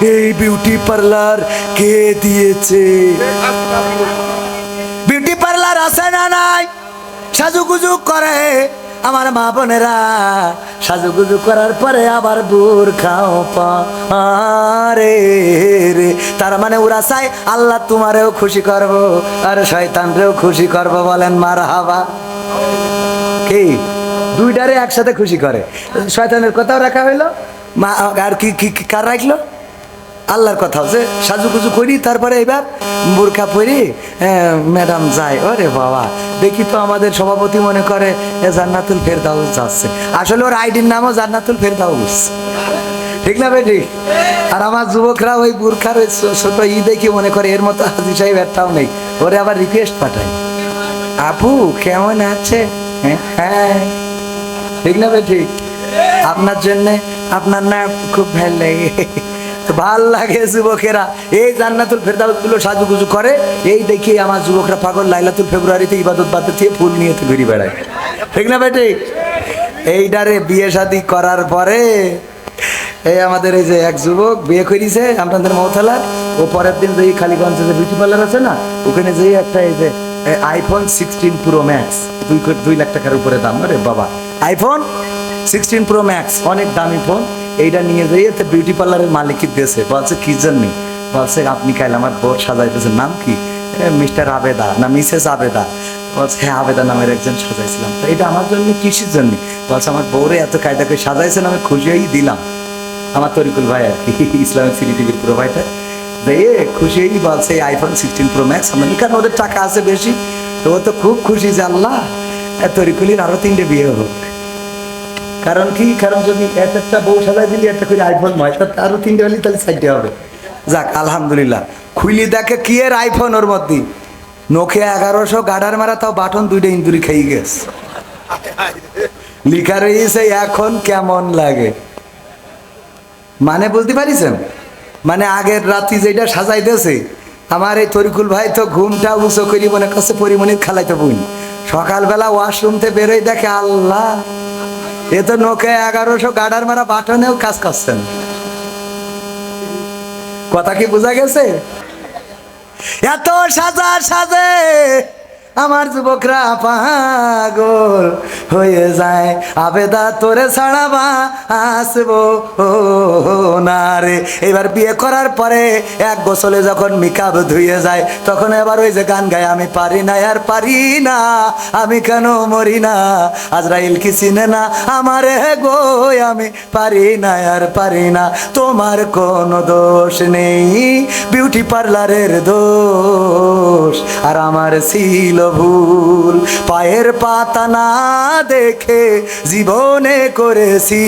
এই beauty parlour কে দিয়েছে? Beauty parlour আছে না নাই? সাজুগুজু করে আমার মা বোনেরা, সাজুগুজু করার পরে আবার বোরখাও পারে রে। তার মানে ওরা চাই আল্লাহ তোমারেও খুশি করব আর শয়তানরেও খুশি করব। বলেন মারহাবা। কি দুইটারে একসাথে খুশি করে? শয়তানের কথাও রাখা হইলো, মা আর কি কার রাখলো? আল্লাহর কথা হচ্ছে সাজুগুজু করি, তারপরে এবার বোরখা পরি ম্যাডাম যাই। ওরে বাবা, দেখি তো আমাদের সভাপতি মনে করে জান্নাতুল ফেরদাউস যাচ্ছে, আসলে ওর আইডির নামও জান্নাতুল ফেরদাউস। ঠিক না বেটি? আর আমার যুবকরা ওই বোরখার ওই ছোট দেখি মনে করে এর মতো হাজি সাহেব একটাও নেই। ওরে আবার রিকোয়েস্ট পাঠায়, আপু কেমন আছে? হ্যাঁ, ঠিক না বেটি? আপনার জন্যে আপনার না খুব ভালো লাগে। ভাল লাগে যুবকেরা এই জান্নাতুল ফেরদাউস গুলো সাজুগুজু করে, এই দেখি আমার যুবকরা পাগল লাইলাতুল ফেব্রুয়ারিতে ইবাদত বাদে দিয়ে ফুল নিয়ে ঘুরে বেড়ায়। ঠিক না বেটি? এইটারে বিয়ে শাদী করার পরে এই আমাদের এই যে এক যুবক বিয়ে করেছে আপনাদের মৌথালার, ও পরের দিন যে খালিগঞ্জে যে বিউটি পার্লার আছে না, ওখানে যে একটা এই যে আইফোন 16 প্রো ম্যাক্স 2 লাখ টাকার উপরে দাম। আরে বাবা, আইফোন 16 প্রো ম্যাক্স অনেক দামি ফোন, এইটা নিয়ে যাইয়ে তো বিউটি পার্লারের মালিকই দিয়েছে। বলছে কি জন্য? বলছে আপনি কাল আমার বোর সাজাইতেছেন। নাম কি? মিস্টার আবেদা না মিসেস আবেদা? বলছে হ্যাঁ, আবেদা নামের একজন সাজাইছিলাম। তো এটা আমার জন্য কিসের জন্য? বলছে আমার বউরে এত কায়দা করে সাজাইছেন, আমি খুশি হয়েই দিলাম। আমার তরিকুল ভাই আর কি, ইসলামিক সিটি টিভির প্রোভাইডার, দিয়ে খুশি হয়েই বলছে আইফোন 16 প্রো ম্যাক্স আমরা, কারণ ওদের টাকা আছে বেশি। তো ও তো খুব খুশি যে আল্লাহ তরিকুলির আরো 3টে বিয়ে হোক। কারণ কি? কারণ যদি একটা বউ সাজাই দিলি একটা করে আইফোন নয়, তার আরো 3টে হলে তাহলে 4টে হবে। যাক আলহামদুলিল্লাহ। খুইলি দেখে কি এর আইফোন, ওর মধ্যে নোকিয়া 1100 গাডার মারা, তাও বাটন 2টে ইন্দুরি খেয়ে গেছে। লিখা রয়েছে এখন কেমন লাগে। মানে বুঝতে পারিছেন? মানে আগের রাতি যেটা সাজাইতেছে আমার এই তরিকুল ভাই তো ঘুমটা উঁচু করি মনে করছে পরিমণির খালাইতে বোন, সকালবেলা ওয়াশরুমতে বেরোয় দেখে আল্লাহ এ তো নোকিয়া 1100 গাডার মারা বাটনেও কাজ করছেন। কথা কি বোঝা গেছে? এত সাজে আমার যুবকরা পাগল হয়ে যায়। আবেদা তোরে ছাড়াবা আসবো না রে। এবার বিয়ে করার পরে এক গোসলে যখন মেকআপ ধুয়ে যায়, তখন এবার ওই যে গান গায়, আমি পারি না আর পারি না, আমি কেন মরি না, আজরাইল কি চিনে না আমারে গো, আমি পারি না আর পারি না, তোমার কোনো দোষ নেই, বিউটি পার্লারের দোষ আর আমার ছিল ভুল, পায়ের পাতা না দেখে জীবনে করেছি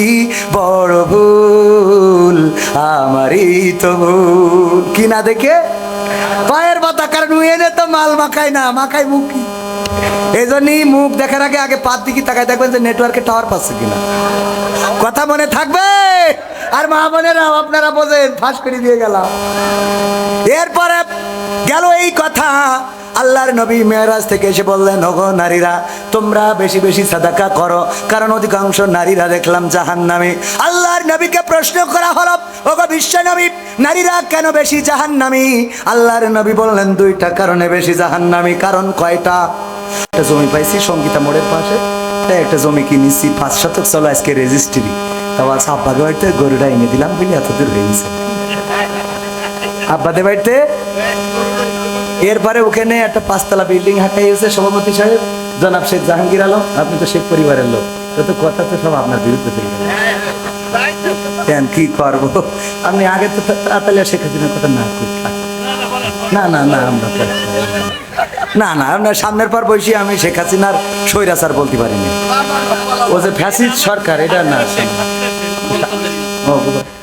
বড় ভুল, আমারই তো ভুল। কি না দেখে? পায়ের পাতা। কারণ এনে তো মাল মাখায় না, মাখায় মুখ। এই জন্যই মুখ দেখার আগে আগে পাত দিকে তাকায় দেখবেন যে নেটওয়ার্কে টাওয়ার পাচ্ছে কিনা। কথা মনে থাকবে? আর মা বোনেরা আপনারা বোঝেন, ফাঁস করে দিয়ে গেলাম। এরপরে গেল এই কথা, আল্লাহর নবী মেরাজ থেকে এসে বললেন, ওগো নারীরা তোমরা বেশি বেশি সাদাকা করো, কারণ অধিকাংশ নারীরা দেখলাম জাহান্নামী। আল্লাহর নবীকে প্রশ্ন করা হলো, ওগো বিশ্ব নবী নারীরা কেন বেশি জাহান্নামী? আল্লাহর নবী বললেন 2টা কারণে বেশি জাহান্নামী। কারণ কয়টা? একটা জমি পাইছি সঙ্গীতা মোড়ের পাশে, তাই একটা জমি কিনেছি 5 শতক, চলো আজকে রেজিস্ট্রি। তা বলছে আব্বাকে বাড়িতে গরুটা এনে দিলাম বলে এত দূর হয়ে গেছে আব্বাদের বাড়িতে। এরপরে ওখানে একটা 5তলা বিল্ডিং হাঁটাইছে সভাপতি সাহেব জনাব শেখ জাহাঙ্গীর আলম, আপনি তো শেখ পরিবারের লোক, তো কথা তো সব আপনার বিরুদ্ধে চলে গেল। কি করবো? আপনি আগে তো তাড়াতাড়ি শেখ হাসিনার কথা না করতেন। না না না, আমরা না না, আপনার সামনের পর বসে আমি শেখ হাসিনার স্বৈরাচার বলতে পারিনি। ও যে ফ্যাসিস্ট সরকার, এটা না।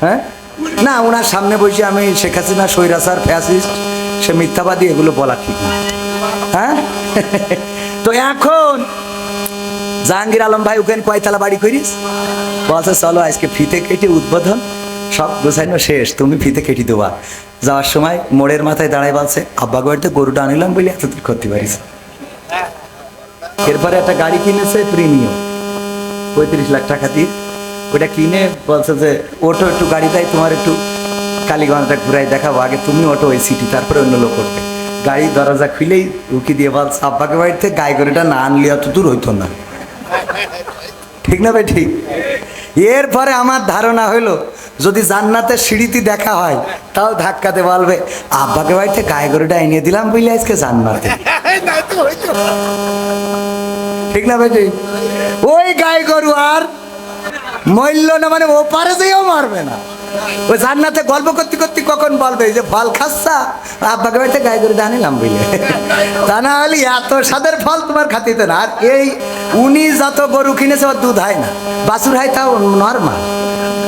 হ্যাঁ না, ওনার সামনে বসে আমি শেখ হাসিনা স্বৈরাচার ফ্যাসিস্ট সে মিথ্যাবাদী এগুলো বলা ঠিক না। হ্যাঁ তো এখন জাহাঙ্গীর আলম ভাই ওখানে কয়তলা বাড়ি করিস? বলছে চলো আজকে ফিতে কেটে উদ্বোধন, সব গোছাইনো শেষ, তুমি ফিতে কেটে দেবা। যাওয়ার সময় মোড়ের মাথায় দাঁড়ায় বলছে আব্বা বাড়িতে গরুটা আনিলাম বলে এত দূর করতে পারিস। এরপরে একটা গাড়ি কিনেছে প্রিমিয়াম 35 লাখ টাকা দিয়ে, ওটা কিনে বলছে যে ওটো একটু গাড়িটাই তোমার একটু কালীগঞ্জটা ঘুরাই দেখাবো, আগে তুমি ওঠো ওই সিটি, তারপরে অন্য লোক উঠবে। গাড়ির দরজা খুলেই উকি দিয়ে বল, আব্বাকে বাড়িতে গায়ে গরুটা না আনলে অত দূর হইতো না। ঠিক না ভাই? ঠিক। এরপরে আমার ধারণা হইলো যদি জান্নাতের সিঁড়িতে দেখা হয় তাও ধাক্কাতে বলবে, আব্বাকে বাড়িতে গায়ে গরুটা এনে দিলাম বুঝলে আজকে জান্নাতে। ঠিক না ভাই? ঠিক। ওই গায়ে গরু আর মরল না, মানে ও পারে যেও মারবে না। ওই জান্নাতে গল্প করতে করতে কখন বলবে যে ফল খাচ্ছা, আব্বাকে বাড়িতে গায়ে গরুটা আনিলাম বুঝলে। তা না হলে এত স্বাদের ফল তোমার খাতিতে না। আর এই উনি যত গরু কিনেছে ওর দুধ হয় না, বাছুর হয়, তাও নর্মাল।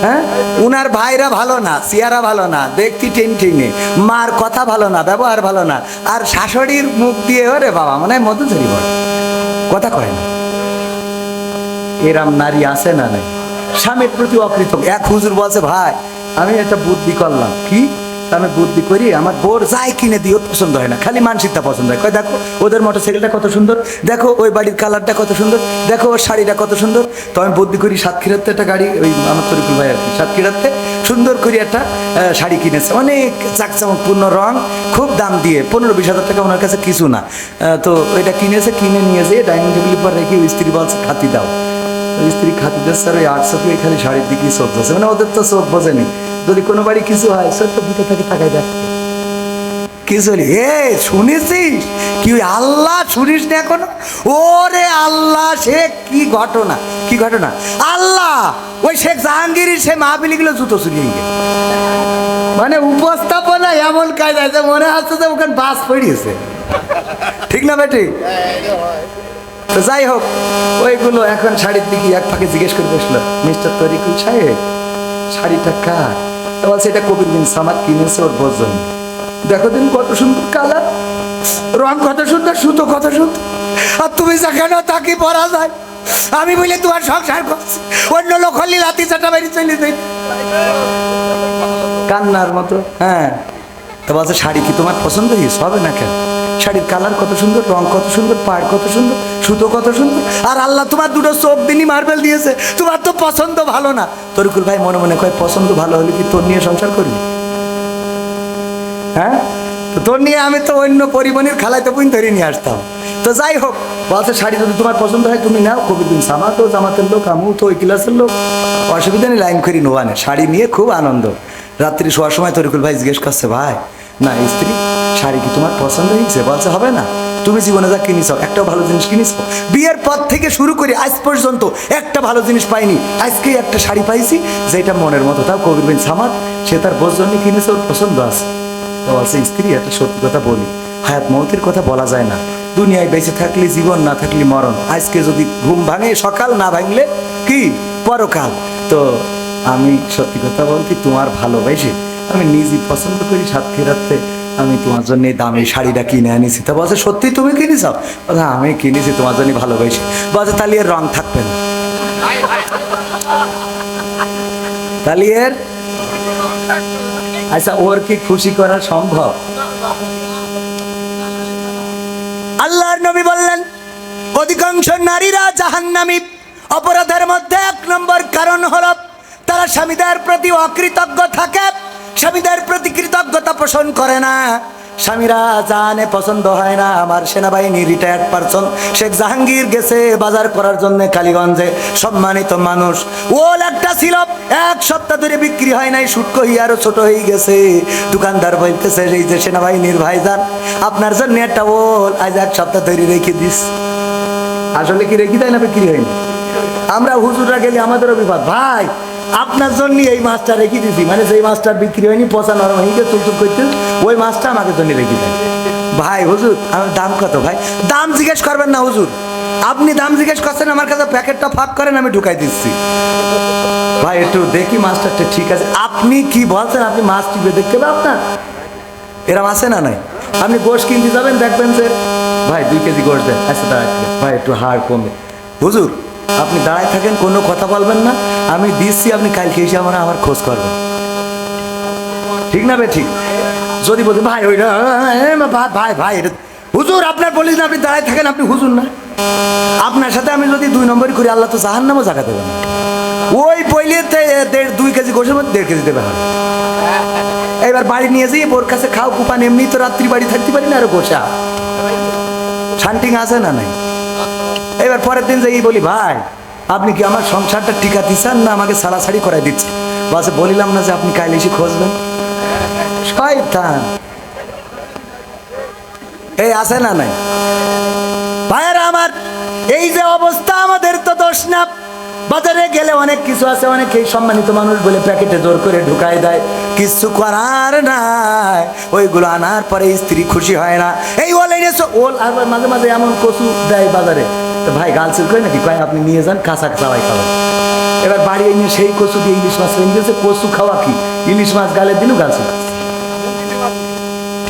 হ্যাঁ, উনার ভাইরা ভালো না, সিয়ারা ভালো না, দেখতে টেনে, মার কথা ভালো না, ব্যবহার ভালো না, আর শাশুড়ির মুখ দিয়ে ওরে বাবা মানে মধুচরি বড় কথা কয় না। এরাম নারী আছে না নাই? স্বামীর প্রতি অকৃতজ্ঞ। এক হুজুর বলছে, ভাই আমি একটা বুদ্ধি করলাম। কি? আমি বুদ্ধি করি, আমার বোর যাই কিনে দিও পছন্দ হয় না, খালি মানসিকতা পছন্দ হয়। কয় দেখো ওদের মোটরসাইকেলটা কত সুন্দর, দেখো ওই বাড়ির কালারটা কত সুন্দর, দেখো ওর শাড়িটা কত সুন্দর। তো আমি বুদ্ধি করি, সাতক্ষীরাতে একটা গাড়ি, ওই আমার তরিকুল ভাই আর কি, সাতক্ষীরাতে সুন্দর করে একটা শাড়ি কিনেছে, অনেক চাকচামকপূর্ণ রং, খুব দাম দিয়ে, 15-20 হাজার টাকা, ওনার কাছে কিছু না। তো ওইটা কিনেছে, কিনে নিয়েছে, ডাইনিং টেবিলের পর রেখে স্ত্রী বলছে খাতি দাও। স্ত্রী খাতি দিচ্ছে, আর ওই 800 খালি শাড়ির দিকেই চোখ যাচ্ছে, মানে ওদের তো চোখ বোঝেনি। যদি কোনো বাড়ি কিছু হয় সত্য ভিতরে থেকে তাকাই দেখ কি চলি। এ শুনেছিস কি? ওই আল্লাহ শুনিস না এখনো? ওরে আল্লাহ, সে কি ঘটনা, কি ঘটনা! আল্লাহ ওই শেখ জাহাঙ্গীরের সে মাহফিলিগুলো জুতো চুলিয়ে গেল, মানে উপস্থাপনা এমন কাজ আছে মনে হচ্ছে যে ওখানে বাস পড়িয়েছে। ঠিক না বেটি? তো যাই হোক, ওইগুলো এখন শাড়ির দিকে এক ফাঁকে জিজ্ঞেস করে বসলো, মিস্টার তরিকুল সাহেব শাড়িটা কার? তো বলছে এটা কবির বিন সামাদ কিনেছে ওর বোর জন্য। দেখো দিন কত সুন্দর কালার, রং কত সুন্দর, সুতো কত সুন্দর, আর তুমি যেখানে তাকে পরা যায়। আমি বলি তোমার সংসার করছি, অন্য লোক হলি লাতি চাটা বাড়ি চলে যাই কান্নার মতো। হ্যাঁ, তো বলছে শাড়ি কি তোমার পছন্দ হয়েছে? হবে না কেন? শাড়ির কালার কত সুন্দর, রং কত সুন্দর, পাড় কত সুন্দর, সুতো কত সুন্দর, আর আল্লাহ তোমার দুটো চোখ দিনই মার্বেল দিয়েছে, তোমার তো পছন্দ ভালো না। তরিকুল ভাই মনে মনে কয়, পছন্দ ভালো হলে কি তোর নিয়ে সংসার করবি? হ্যাঁ, তো তোর নিয়ে আমি তো অন্য পরিবহনের খালায় তো পুন ধরে নিয়ে আসতাম। তো যাই হোক, বলছে শাড়ি যদি তোমার পছন্দ হয় তুমি নাও, কবির বিন সামাদ তো জামাতের লোক, আমিও তো ওই ক্লাসের লোক, অসুবিধা নেই, লাইন করি নোয়ানে। শাড়ি নিয়ে খুব আনন্দ। রাত্রি শোয়ার সময় তরিকুল ভাই জিজ্ঞেস করছে, ভাই না স্ত্রী শাড়ি কি তোমার পছন্দ হয়েছে? বলছে হবে না, তুমি জীবনে যা কিনেছ একটাও ভালো জিনিস কিনেছ, বিয়ের পর থেকে শুরু করে আজ পর্যন্ত একটা ভালো জিনিস পাইনি, আজকেই একটা শাড়ি পাইছি যেটা মনের মতো, তাও কবির বিন সামাদ, সে তার বোর জন্য কিনেছে, ওর পছন্দ আছে। তো বলছে, স্ত্রী একটা সত্যি কথা বলি, হায়াত মৌতের কথা বলা যায় না, দুনিয়ায় বেঁচে থাকলে জীবন, না থাকলে মরণ। আজকে যদি ঘুম ভাঙে সকাল, না ভাঙলে কি পরকাল। তো আমি সত্যি কথা বলতে তোমার ভালোবাসি, আমি নিজে পছন্দ করি, সাতক্ষীরাতে আমি তোমার জন্য দামি শাড়িটা কিনে আনিছি। তা বলছে সত্যি তুমি কিনেছ? বলছে আমি কিনেছি তোমার জন্য ভালোবাসি। বলছে তাহলে এর রং থাকবে না, তাহলে এর আচ্ছা ওর কি খুশি করা সম্ভব? আল্লাহর নবী বললেন, অধিকাংশ নারীরা জাহান্নামী। অপরাধের মধ্যে 1 নম্বর কারণ হলো তারা স্বামীদের প্রতি অকৃতজ্ঞ থাকে, স্বামীদের প্রতি কৃতজ্ঞতা পোষণ করে না। স্বামীরা জানে পছন্দ হয় না। আমার সেনাবাহিনী রিটায়ার্ড পারসন শেখ জাহাঙ্গীর গেছে বাজার করার জন্য কালীগঞ্জে, সম্মানিত মানুষ, ওল একটা ছিল 1 সপ্তাহ ধরে বিক্রি হয় নাই, শুটকো আরো ছোট হয়ে গেছে। দোকানদার বলতেছে, এই যে সেনাবাহিনীর ভাইজান আপনার জন্য একটা ওল আজ 1 সপ্তাহ ধরে রেখে দিস। আসলে কি রেখে দেয় না, বিক্রি হয়নি। আমরা হুজুররা গেলে আমাদেরও বিপদ, ভাই আপনার জন্য এই মাছটা রেখে দিছি, মানে যেই মাছটা বিক্রি হয়নি, পচা নরম হয়ে গিয়ে চুলচুল করতে, ওই মাছটা আমাকে জন্য রেখে দেয়। ভাই হুজুর আমার দাম কত? ভাই দাম জিজ্ঞেস করবেন না হুজুর, আপনি দাম জিজ্ঞেস করছেন, আমার কাছে প্যাকেটটা ফাঁক করেন, আমি ঢুকাই দিচ্ছি। ভাই একটু দেখি মাছটা ঠিক আছে। আপনি কি বলছেন? আপনি মাছ টিপে দেখতে পাবেন আপনার, এরম আছে না নাই? আপনি গোশ কিনতে যাবেন, দেখবেন যে ভাই 2 কেজি গোশ দেন, আচ্ছা দাঁড়ায় ভাই একটু হাড় কমে। হুজুর আপনি দাঁড়ায় থাকেন, কোনো কথা বলবেন না, আমি দিচ্ছি, আপনি কালকে এসে আমার খোঁজ করবেন, ঠিক না? বে ঠিক। যদি বলতে ভাই ওইটা ভাই ভাই এটা হুজুর আপনার বলিস না, আপনি দাঁড়ায় থাকেন, আপনি হুজুর না। আপনার সাথে আমি যদি 2 নম্বরই করি, আল্লাহ তো জাহান্নামও জায়গা দেবে না। ওই বইলে 2 কেজি গোশের মধ্যে 1.5 কেজি দেবে। এবার বাড়ি নিয়ে যাই বোর কাছে খাও কুপান, এমনি তো রাত্রি বাড়ি থাকতে পারি না, আরো গোসা শান্তিং আছে না নাই। এবার পরের দিন যাই বলি, ভাই আপনি কি আমার সংসারটা টিকা দিচ্ছেন না আমাকে সারাসারি করাই দিচ্ছে? বলছে বলিলাম না যে আপনি কাইলে এসে খুঁজবেন। শয়তান এই আছে না নাই? ভাইয়েরা আমার, এই যে অবস্থা আমাদের তো দোষ না। বাজারে গেলে অনেক কিছু আছে, অনেকেই সম্মানিত মানুষ বলে প্যাকেটে জোর করে ঢুকাই দেয়, কিছু করার নাই। ওইগুলো আনার পরে স্ত্রী খুশি হয় না। এই ওল এনেছো, ওল আবার মাঝে মাঝে এমন কচু দেয় বাজারে, তো ভাই গালছিল কই নাকি, কয় আপনি নিয়ে যান কাঁচা চাওয়াই খাবেন। এবার বাড়ি এনে সেই কচু দিয়ে ইলিশ মাছ রেখে দিয়েছে। কচু খাওয়া কি, ইলিশ মাছ গালে দিনও গালছিল,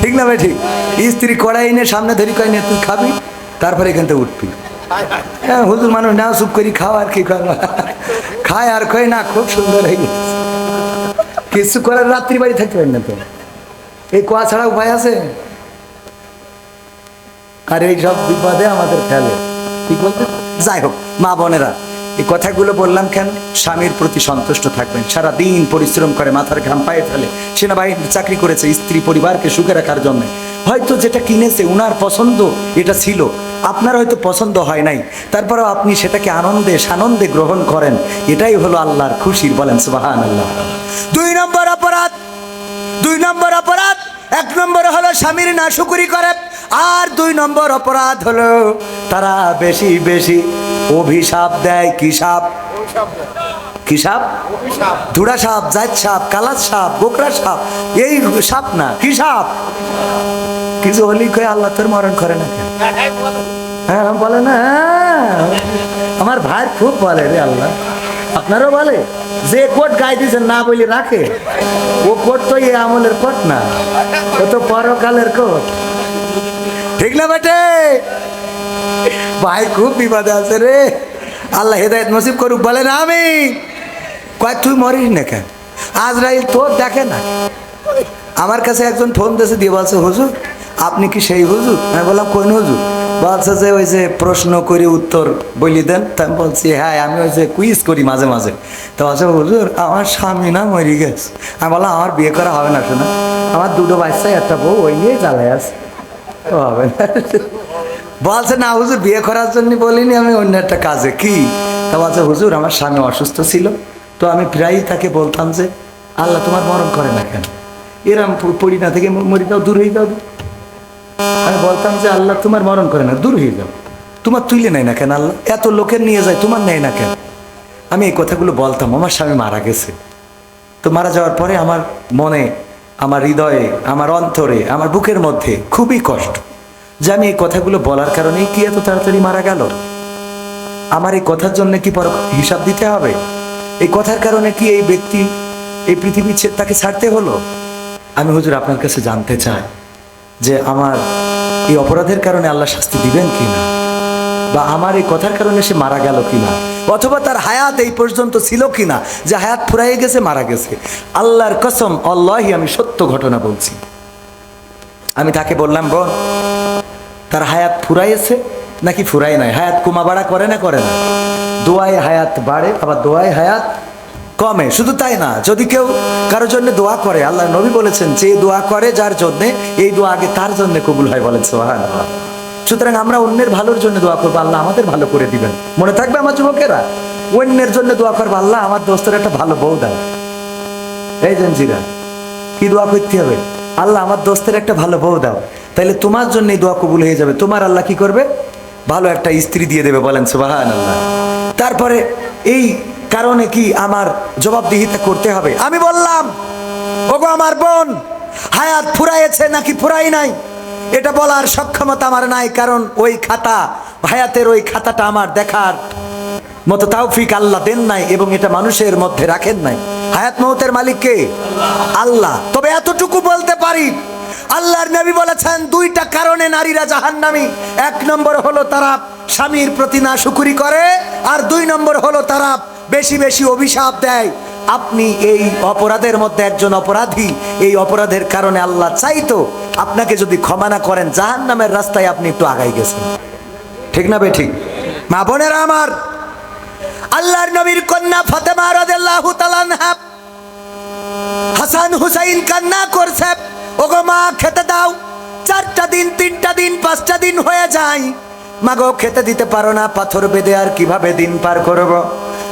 ঠিক না ভাই? ঠিক। স্ত্রী কড়াই এনে সামনে ধরি, কয় নিয়ে তুই খাবি, তারপরে এখান থেকে উঠবি। হ্যাঁ হুজুর মানুষ না, চুপ করি খাও আর কি করবা, খায় আর কয় না খুব সুন্দর হয়ে গেছে। কিছু করার রাত্রি বাড়ি থাকতে পারেন না তো, এই কোয়া ছাড়া উপায় আছে? আর এই সব বিপদে আমাদের ফেলে, ঠিক বলতে। যাই হোক মা বোনেরা, এই কথাগুলো বললাম কেন? স্বামীর প্রতি সন্তুষ্ট থাকবেন। সারা দিন পরিশ্রম করে, মাথার ঘাম পায়ে ফেলে, সেনাবাহিনীর চাকরি করেছে স্ত্রী পরিবারকে সুখে রাখার জন্য। হয়তো যেটা কিনেছে উনার পছন্দ এটা ছিল, আপনার হয়তো পছন্দ হয় নাই, তারপরেও আপনি সেটাকে আনন্দে সানন্দে গ্রহণ করেন, এটাই হলো আল্লাহর খুশির। বলেন সুবহানাল্লাহ। 2 নম্বর অপরাধ, 2 নম্বর অপরাধ, 1 নম্বর হলো স্বামীর নাশুকরি করে, আর 2 নম্বর অপরাধ হলো তারা বেশি বেশি অভিশাপ দেয়। কি সাপ? কি সাপ? ধুড়া সাপ, জাত সাপ, কালার সাপ, গোকরা সাপ, এই সাপ না, কি সাপ? কিছু হলেই কয় আল্লাহ তোর মরণ করে না কেন? হ্যাঁ বলে না, আমার ভাই খুব বলে রে আল্লাহ। আপনারও বলে যে কোট গায়ে দিয়েছেন না বলে রাখে, ও কোট তো এই আমলের কোট না, ও তো পরকালের কোট, ঠিক না বেটে? ভাই খুব বিপদে আছে রে, আল্লাহ হেদায়েত নসিব করুক। বলে না আমি, কয় তুই মরিস না কেন? আজরাইল তোর দেখে না। আমার কাছে একজন ফোন দিয়েছে, দিয়ে বলছে হুজুর আপনি কি সেই হুজুর? আমি বললাম কোন হুজুর? বলছে যে ওই যে প্রশ্ন করে উত্তর বলি দেন। তা আমি বলছি হ্যাঁ, আমি ওই যে কুইজ করি মাঝে মাঝে। তো বলছে হুজুর আমার স্বামী না মরে গেছে। আমি বললাম আমার বিয়ে করা হবে না, শোনা আমার 2টো বাচ্চা, একটা বউ, ওই নিয়ে জ্বালায় আছে, তো হবে না। বলছে না হুজুর বিয়ে করার জন্য বলিনি, আমি অন্য একটা কাজে। কি? তা বলছে হুজুর আমার স্বামী অসুস্থ ছিল, তো আমি প্রায়ই তাকে বলতাম যে আল্লাহ তোমার মরণ করে না কেন, এরম পড়ি না থেকে মরি দাও, দূর হয়ে যাও। আমি বলতাম যে আল্লাহ তোমার মরণ করে না, দূর হয়ে যাও, তোমার তুইলে নেয় না কেন আল্লাহ, এত লোকের নিয়ে যায় তোমার নেয় না কেন? আমি এই কথাগুলো বলতাম। আমার স্বামী মারা গেছে, তো মারা যাওয়ার পরে আমার মনে, আমার হৃদয়ে, আমার অন্তরে, আমার বুকের মধ্যে খুবই কষ্ট যে আমি এই কথাগুলো বলার কারণেই কি এত তাড়াতাড়ি মারা গেল। আমার এই কথার জন্য কি পর হিসাব দিতে হবে? এই কথার কারণে কি এই ব্যক্তি এই পৃথিবী তাকে ছাড়তে হলো? আমি হুজুর আপনার কাছে জানতে চাই যে আমার এই অপরাধের কারণে আল্লাহ শাস্তি দিবেন কিনা, বা আমার এই কথার কারণে সে মারা গেল কিনা, অথবা তার হায়াত এই পর্যন্ত ছিল কিনা, যে হায়াত ফুরাইয়ে গেছে, মারা গেছে। আল্লাহর কসম, আল্লাহি আমি সত্য ঘটনা বলছি। আমি তাকে বললাম বোন তার হায়াত ফুরাইয়েছে নাকি ফুরাই নাই? হায়াত কমা বাড়া করে না করে না? দোয়ায় হায়াত বাড়ে, আবার দোয়ায় হায়াত কমে। শুধু তাই না, যদি কেউ কারোর জন্য দোয়া করে, আল্লাহ নবী বলেছেন যে দোয়া করে যার জন্য, এই দোয়া আগে তার জন্য কবুল হয়। বলেন সুবহানাল্লাহ। সুতরাং আমরা অন্যের ভালোর জন্য দোয়া করবো, আল্লাহ আমাদের ভালো করে দিবেন। মনে থাকবে আমার যুবকেরা, অন্যের জন্য দোয়া করবো, আল্লাহ আমার দোস্তের একটা ভালো বউ দাও। এই জঞ্জিরা কি দোয়া করতে হবে? আল্লাহ আমার দোস্তের একটা ভালো বউ দাও, তাইলে তোমার জন্য এই দোয়া কবুল হয়ে যাবে। তোমার আল্লাহ কি করবে? ভালো একটা স্ত্রী দিয়ে দেবে। বলেন সুবহানাল্লাহ। তারপরে এই কারণে কি আমার জবাবদিহিতা করতে হবে? আমি বললাম ওগো আমার বোন, হায়াত ফুরাইয়েছে নাকি ফুরাই নাই এটা বলার সক্ষমতা আমার নাই, কারণ ওই খাতা, হায়াতের ওই খাতাটা আমার দেখার মতো তৌফিক আল্লাহ দেন নাই, এবং এটা মানুষের মধ্যে রাখেন নাই। হায়াত মউতের মালিক কে? আল্লাহ। তবে এতটুকু বলতে পারি, আল্লাহর নবী বলেছেন 2টা কারণে নারীরা জাহান্নামী। 1 নম্বর হলো তারা স্বামীর প্রতি নাশুকরি করে, আর 2 নম্বর হলো তারা বেশি বেশি অভিশাপ দেয়। আপনি এই অপরাধের মধ্যে একজন অপরাধী, এই অপরাধের কারণে আল্লাহ চাইতো আপনাকে যদি ক্ষমা না করেন, জাহান্নামের রাস্তায় আপনি একটু আগাই গেছেন। ঠিক না বে ঠিক? মা বোনেরা আমার, আল্লাহর নবীর কন্যা ফাতেমা রাদিয়াল্লাহু তাআলা আনহা হাসান হুসাইন কান্না করছে, ওগো মা খেতে দাও। 4টা দিন, 3টা দিন, 5টা দিন হয়ে যায়, মাগো খেতে দিতে পারো না। পাথর বেঁধে আর কিভাবে দিন পার করব?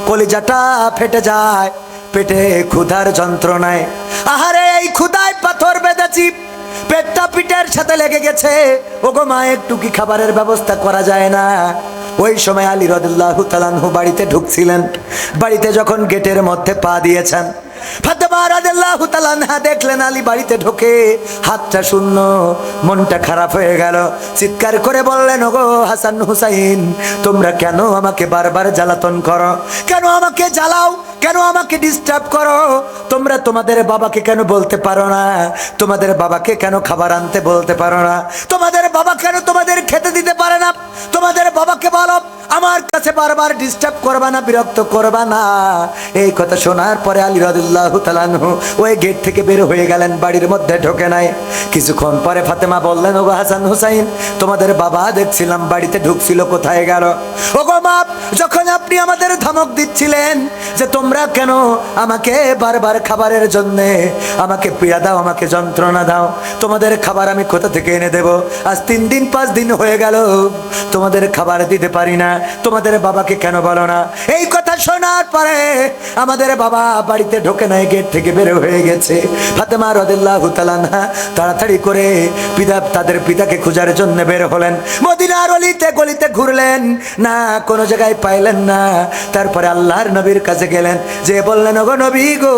কলিজাটা ফেটে যায় পেটে ক্ষুধার যন্ত্রণায়। আহারে এই ক্ষুধায় পাথর বেঁধেছি, পেটটা পিঠের সাথে লেগে গেছে। ওগো মা একটু কি খাবারের ব্যবস্থা করা যায় না? ওই সময় আলী রাদিয়াল্লাহু তাআলা আনহু বাড়িতে ঢুকছিলেন। বাড়িতে যখন গেটের মধ্যে পা দিয়েছেন, ফাতেমা রাদিয়াল্লাহু তাআলা আনহা দেখলেন আলী বাড়িতে ঢোকে, হাতটা শূন্য, মনটা খারাপ হয়ে গেল। চিৎকার করে বললেন, ওগো হাসান হুসাইন, তোমরা কেন আমাকে বারবার জ্বালাতন করো? কেন আমাকে জ্বালাও? কেন আমাকে ডিস্টার্ব করো? তোমরা তোমাদের বাবাকে কেন বলতে পারো না? তোমাদের বাবাকে কেন খাবার আনতে বলতে পারো না? তোমাদের বাবা কেন তোমাদের খেতে দিতে পারে না? তোমাদের বাবাকে বলো আমার কাছে বারবার ডিস্টার্ব করবা না, বিরক্ত করবা না। এই কথা শোনার পরে আলী রাদিয়াল্লাহু তাআলা আনহু ওই গেট থেকে বের হয়ে গেলেন, বাড়ির মধ্যে ঢোকে নাই। কিছুক্ষণ পরে ফাতেমা বললেন, ওগো হাসান হুসাইন, তোমাদের বাবা দেখছিলাম বাড়িতে ঢুকছিল, কোথায় গেল? ওগো মা, যখন আপনি আমাদের ধমক দিচ্ছিলেন যে তোমরা কেন আমাকে বারবার খাবারের জন্য আমাকে পীড়া দাও, আমাকে যন্ত্রণা দাও, তোমাদের খাবার আমি কোথা থেকে এনে দেব? আজ 3 দিন 5 দিন হয়ে গেল তোমাদের খাবার দিতে পারি না, তোমাদের বাবাকে কেন বলো না? এই কথা শোনার পরে আমাদের বাবা বাড়িতে ঢোকে নাই, গেট থেকে বের হয়ে গেছে। ফাতেমা রাদিয়াল্লাহু তাআলা আনহা তাড়াতাড়ি করে তাদের পিতাকে খোঁজার জন্য বের হলেন। মদিনার অলিতে গলিতে ঘুরলেন, না কোনো জায়গায় পাইলেন না। তারপরে আল্লাহর নবীর কাছে গেলেন, যে বললেন, ওগো নবী গো,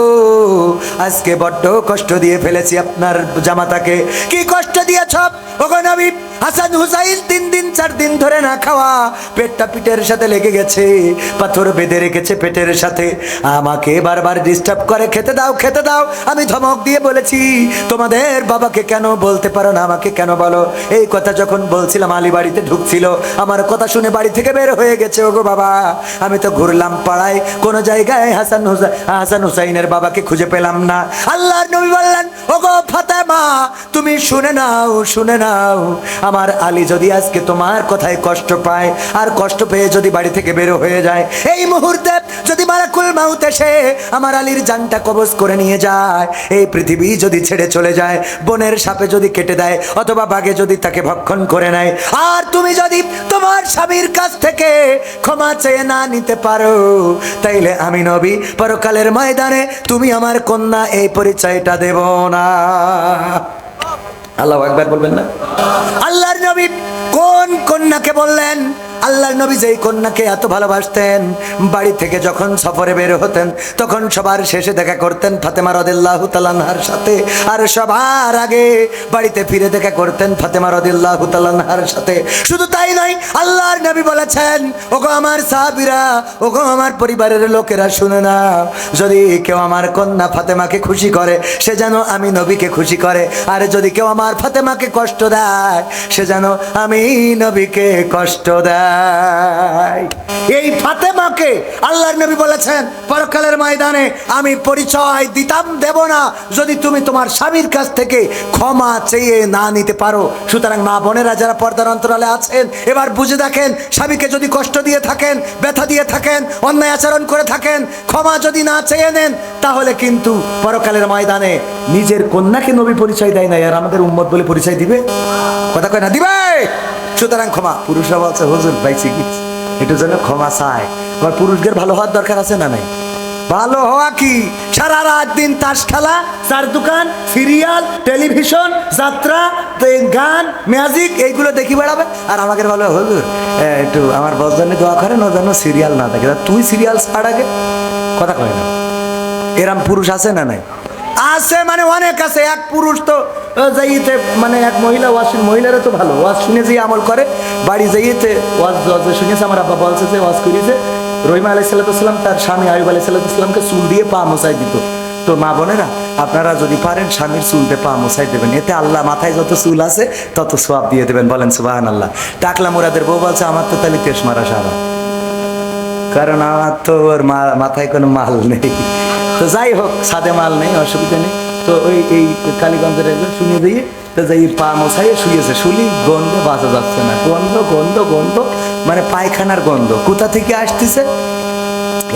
আজকে বড্ড কষ্ট দিয়ে ফেলেছি আপনার জামাতাকে। কি কষ্ট দিয়েছ? ওগো নবী, হাসান হুসাইন 3 দিন 4 দিন ধরে না খাওয়া, পেটটা পিঠের সাথে লেগে গেছে, পাথর বেঁধে রেখেছে পেটের সাথে, আমাকে বারবার ডিস্টার্ব করে, খেতে দাও খেতে দাও। আমি ধমক দিয়ে বলেছি তোমাদের বাবাকে কেন বলতে পারো না, আমাকে কেন বলো? এই কথা যখন বলছিলাম আলী বাড়িতে ঢুকছিল, আমার কথা শুনে বাড়ি থেকে বের হয়ে গেছে। ওগো বাবা, আমি তো ঘুরলাম পাড়ায়, কোন জায়গায় হাসান হুসাইনের বাবাকে খুঁজে পেলাম না। আল্লাহর নবী বললেন, ওগো ফাতেমা, তুমি শুনে নাও, শুনে নাও, আমার আলী যদি আজকে তোমার কথায় কষ্ট পায়, আর কষ্ট পেয়ে যদি বাড়ি থেকে বের হয়ে যায়, এই মুহূর্তে যদি মালাকুল মাউত এসে আমার আলীর জানটা কবজ করে নিয়ে যায়, এই পৃথিবী যদি ছেড়ে চলে যায়, বনের সাপে যদি কেটে দেয়, অথবা বাঘে যদি তাকে ভক্ষণ করে নেয়, আর তুমি যদি তোমার স্বামীর কাছ থেকে ক্ষমা চেয়ে না নিতে পারো, তাইলে আমি নবী পরকালের ময়দানে তুমি আমার কন্যা, এই পরিচয়টা দেব না। আল্লাহু আকবার বলবেন না? আল্লাহর নবী কোন কন্যাকে বললেন? আল্লাহর নবী যেই কন্যাকে এত ভালোবাসতেন, বাড়ি থেকে যখন সফরে বের হতেন তখন সবার শেষে দেখা করতেন ফাতেমা রাদিয়াল্লাহু তাআলা আনহার সাথে, আর সবার আগে বাড়িতে ফিরে দেখা করতেন ফাতেমা রাদিয়াল্লাহু তাআলা আনহার সাথে। শুধু তাই নয়, আল্লাহর নবী বলেছেন, ওগো আমার সাহাবীরা, ওগো আমার পরিবারের লোকেরা, শুনে না, যদি কেউ আমার কন্যা ফাতেমাকে খুশি করে, সে যেন আমি নবীকে খুশি করে, আর যদি কেউ আমার ফাতেমাকে কষ্ট দেয়, সে যেন আমি নবীকে কষ্ট দেয়। এই ফাতেমাকে আল্লাহর নবী বলেছেন, পরকালের ময়দানে আমি পরিচয় দিতাম দেব না যদি তুমি তোমার স্বামীর কাছ থেকে ক্ষমা চেয়ে না নিতে পারো। সুতরাং মা বোনেরা যারা পর্দার অন্তরালে আছেন, এবার বুঝে দেখেন, স্বামীকে যদি কষ্ট দিয়ে থাকেন, ব্যথা দিয়ে থাকেন, অন্যায় আচরণ করে থাকেন, ক্ষমা যদি না চেয়ে নেন, তাহলে কিন্তু পরকালের ময়দানে নিজের কন্যাকে নবী পরিচয় দেয় না, আর আমাদের উম্মত বলে পরিচয় দিবে? কথা কয় না, দিবে? সুতরাং ক্ষমা, পুরুষরা বলছে হুজুর পাইছি কি, এটার জন্য ক্ষমা চায়। আবার পুরুষদের ভালো হওয়ার দরকার আছে না নাই? ভালো হওয়া কি? সারা রাত দিন তাস খেলা, চার দোকান, সিরিয়াল, টেলিভিশন, যাত্রা, গান, মিউজিক, এইগুলো দেখি বেড়াবে, আর আমাকে ভালো হুজুর একটু আমার বস জন্য দোয়া করেন, ও যেন সিরিয়াল না দেখে। তুই সিরিয়াল ছাড় আগে, কথা কয় না। এরম পুরুষ আছে না নাই? আছে, মানে অনেক আছে। এক পুরুষ তো যাইতে, মানে এক মহিলা ওয়াজ, মহিলারা তো ভালো ওয়াজ শুনে যে আমল করে, বাড়ি যাইতে ওয়াজ শুনেছে, আমার আব্বা বলছে যে ওয়াজ করেছে রহিমা আলাইহিসসালাম তার স্বামী আইয়ুব আলাইহিসসালামকে চুল দিয়ে পা মোছাই দিত। তো মা বোনেরা, আপনারা যদি পারেন স্বামীর চুলতে পা মোছাই দেবেন, এতে আল্লাহ মাথায় যত চুল আছে তত সওয়াব দিয়ে দেবেন। বলেন সুবহানাল্লাহ। টাকলা মুরাদের বউ বলছে, আমার তো তাহলে তেশ মারা সারা, কারণ আমার তো ওর মাথায় কোনো মাল নেই। তো যাই হোক, সাদে মাল নেই, অসুবিধা নেই। তো এই কালীগঞ্জের একজন শুনিয়ে দিয়ে তো যাই পা মোছাইয়ে শুয়েছে, শুলি গন্ধে বাঁচা যাচ্ছে না, গন্ধ গন্ধ গন্ধ, মানে পায়খানার গন্ধ কোথা থেকে আসতেছে,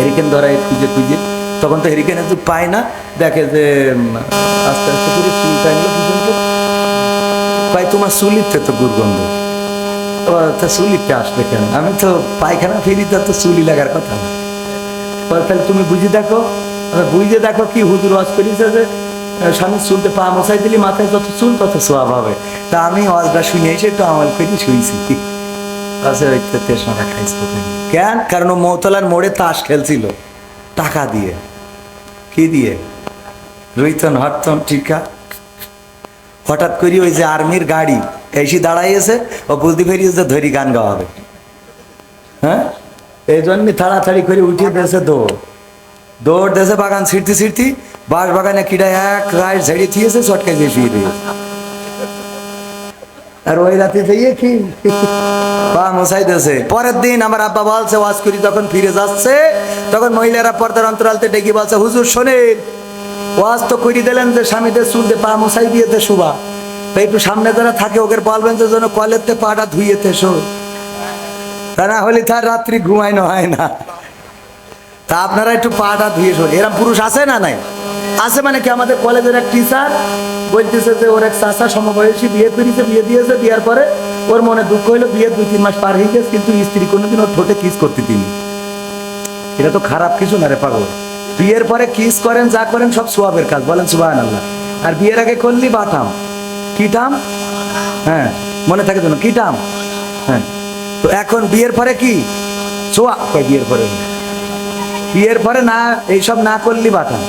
এরকম ধরা খুঁজে খুঁজে। তো তখন তো হেরিকেনের যুগ পায় না, দেখে যে আস্তে আস্তে করে চুল টাইমলো পিছনকে, ভাই তোমার চুলিতে তো দুর্গন্ধ, তা চুলিতে আসবে কেন? আমি তো পায়খানা ফেরিতে তো চুলি লাগার কথা না। তাহলে তুমি বুঝে দেখো, বুঝে দেখো কি হুজুর ওয়াজ করেছে যে স্বামী চুলতে পা মশাই দিলি মাথায় যত চুল তত সোয়াব হবে। তা আমি ওয়াজটা শুনে এসে একটু আমল করে শুয়েছি। কেন? কারণ ও মৌতলার মোড়ে তাস খেলছিল টাকা দিয়ে। কি দিয়ে? রইতন হরতন টিকা। হঠাৎ করি ওই যে আর্মির গাড়ি এসে দাঁড়াইয়েছে, ও বুঝতে পেরিয়েছে ধরি গান গাওয়া হবে। হ্যাঁ, এই জন্য তাড়াতাড়ি করে উঠিয়ে দিয়েছে দৌড় দেশে বাগান ছিঁড়তি বাঁশ বাগানে কিডা এক রায় ঝেড়ে থিয়েছে, চটকাই দিয়ে শুয়ে দিয়েছে। আর ওই রাতে যাইয়ে কি পা মশাই দিয়েছে। পরের দিন আমার আব্বা বলছে ওয়াজ করি যখন ফিরে যাচ্ছে, তখন মহিলারা পর্দার অন্তরালতে ডেকে বলছে, হুজুর শোনেন, ওয়াজ তো করি দিলেন যে স্বামীদের চুলতে পা মশাই দিয়েতে শোভা, তাই একটু সামনে যারা থাকে ওকে বলবেন যে যেন কলেরতে পাটা ধুইয়েতে শো, তা না হলে তার রাত্রি ঘুমাইনো হয় না। তা আপনারা একটু পাটা ধুয়ে শোন। এরকম পুরুষ আছে না? নাই আছে। মানে কি, আমাদের কলেজের এক টিচার বলতেছে যে ওর এক চাচা সমবয়সী বিয়ে করেছে, বিয়ে দিয়েছে, দেওয়ার পরে ওর মনে দুঃখ হইলো, বিয়ে 2-3 মাস পার হয়ে গেছে, কিন্তু স্ত্রী কোনোদিন ওর ঠোঁটে কিস করতে দিনি। এটা তো খারাপ কিছু না রে পাগল। বিয়ের পরে কিস করেন, যা করেন সব সোয়াবের কাজ, বলেন সুবহানাল্লাহ। আর বিয়ের আগে করলি বাটাম, কি টাম? হ্যাঁ, মনে থাকে যেন কি টাম? হ্যাঁ, তো এখন বিয়ের পরে কি সোয়া? বিয়ের পরে না, এইসব না করলি বাটাম।